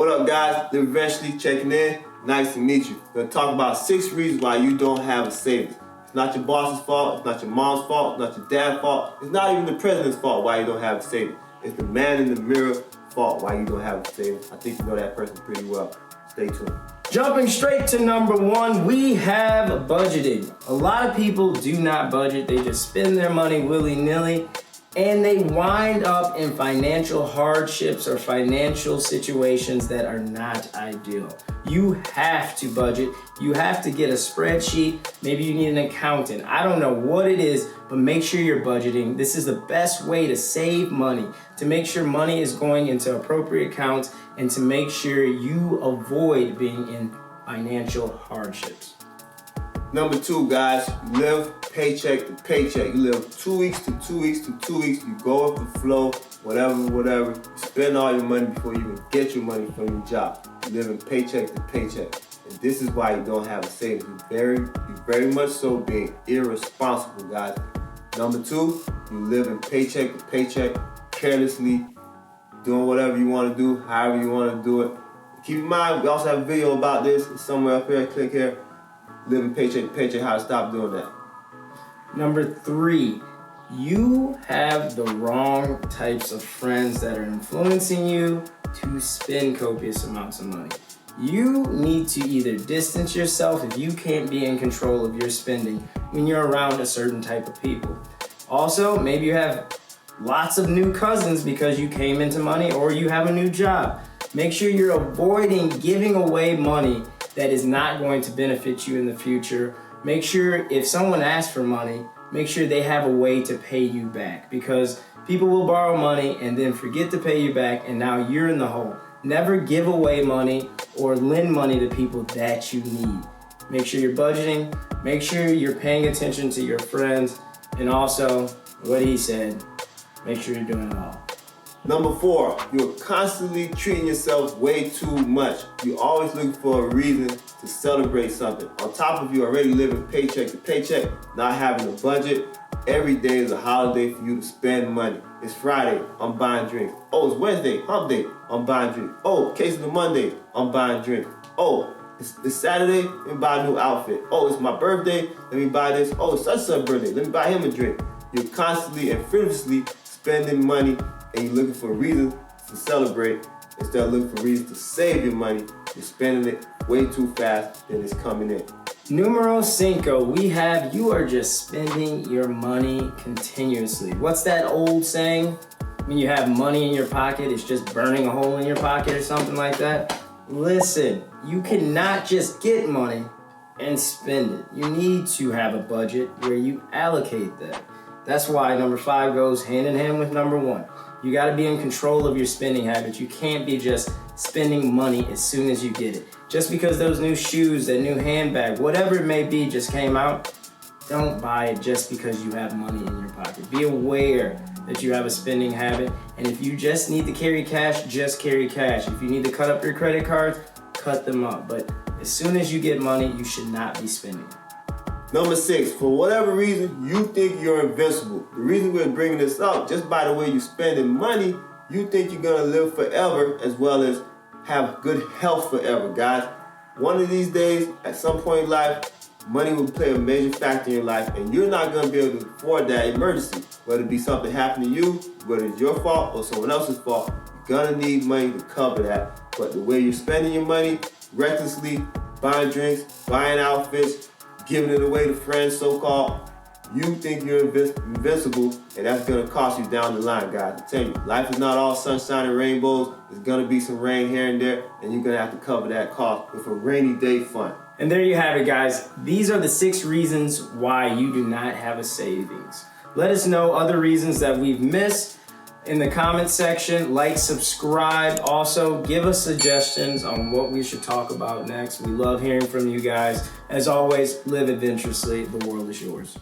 What up, guys? Eventually checking in. Nice to meet you. We're gonna talk about 6 reasons why you don't have a savings. It's not your boss's fault. It's not your mom's fault. It's not your dad's fault. It's not even the president's fault why you don't have a savings. It's the man in the mirror fault why you don't have a savings. I think you know that person pretty well. Stay tuned. Jumping straight to number 1, we have budgeting. A lot of people do not budget. They just spend their money willy-nilly, and they wind up in financial hardships or financial situations that are not ideal. You have to budget. You have to get a spreadsheet. Maybe you need an accountant. I don't know what it is, but make sure you're budgeting. This is the best way to save money, to make sure money is going into appropriate accounts, and to make sure you avoid being in financial hardships. Number 2, guys, you live paycheck to paycheck. You live 2 weeks to 2 weeks to 2 weeks. You go with the flow, whatever. You spend all your money before you even get your money from your job. You live in paycheck to paycheck. And this is why you don't have a savings. You're very much so being irresponsible, guys. Number 2, you live in paycheck to paycheck, carelessly, doing whatever you want to do, however you want to do it. Keep in mind, we also have a video about this. It's somewhere up here. Click here. Living paycheck to paycheck, how to stop doing that. Number 3, you have the wrong types of friends that are influencing you to spend copious amounts of money. You need to either distance yourself if you can't be in control of your spending when you're around a certain type of people. Also, maybe you have lots of new cousins because you came into money, or you have a new job. Make sure you're avoiding giving away money that is not going to benefit you in the future. Make sure if someone asks for money, make sure they have a way to pay you back, because people will borrow money and then forget to pay you back, and now you're in the hole. Never give away money or lend money to people that you need. Make sure you're budgeting, make sure you're paying attention to your friends, and also, what he said, make sure you're doing it all. Number 4, you're constantly treating yourself way too much. You're always looking for a reason to celebrate something. On top of you already living paycheck to paycheck, not having a budget, every day is a holiday for you to spend money. It's Friday, I'm buying drinks. Oh, it's Wednesday, hump day, I'm buying drinks. Oh, case of the Monday, I'm buying drinks. Oh, it's Saturday, let me buy a new outfit. Oh, it's my birthday, let me buy this. Oh, it's such birthday, let me buy him a drink. You're constantly and frivolously spending money, and you're looking for a reason to celebrate instead of looking for reasons to save your money. You're spending it way too fast than it's coming in. Numero 5, we have you are just spending your money continuously. What's that old saying? When you have money in your pocket, it's just burning a hole in your pocket or something like that? Listen, you cannot just get money and spend it. You need to have a budget where you allocate that. That's why number 5 goes hand in hand with number 1. You gotta be in control of your spending habits. You can't be just spending money as soon as you get it. Just because those new shoes, that new handbag, whatever it may be just came out, don't buy it just because you have money in your pocket. Be aware that you have a spending habit, and if you just need to carry cash, just carry cash. If you need to cut up your credit cards, cut them up. But as soon as you get money, you should not be spending it. Number 6, for whatever reason, you think you're invincible. The reason we're bringing this up, just by the way you're spending money, you think you're gonna live forever as well as have good health forever, guys. One of these days, at some point in life, money will play a major factor in your life, and you're not gonna be able to afford that emergency. Whether it be something happening to you, whether it's your fault or someone else's fault, you're gonna need money to cover that. But the way you're spending your money, recklessly, buying drinks, buying outfits, giving it away to friends, so-called, you think you're invincible, and that's gonna cost you down the line, guys. I tell you, life is not all sunshine and rainbows. There's gonna be some rain here and there, and you're gonna have to cover that cost with a rainy day fund. And there you have it, guys. These are the 6 reasons why you do not have a savings. Let us know other reasons that we've missed in the comment section. Like, subscribe. Also, give us suggestions on what we should talk about next. We love hearing from you guys. As always, live adventurously. The world is yours.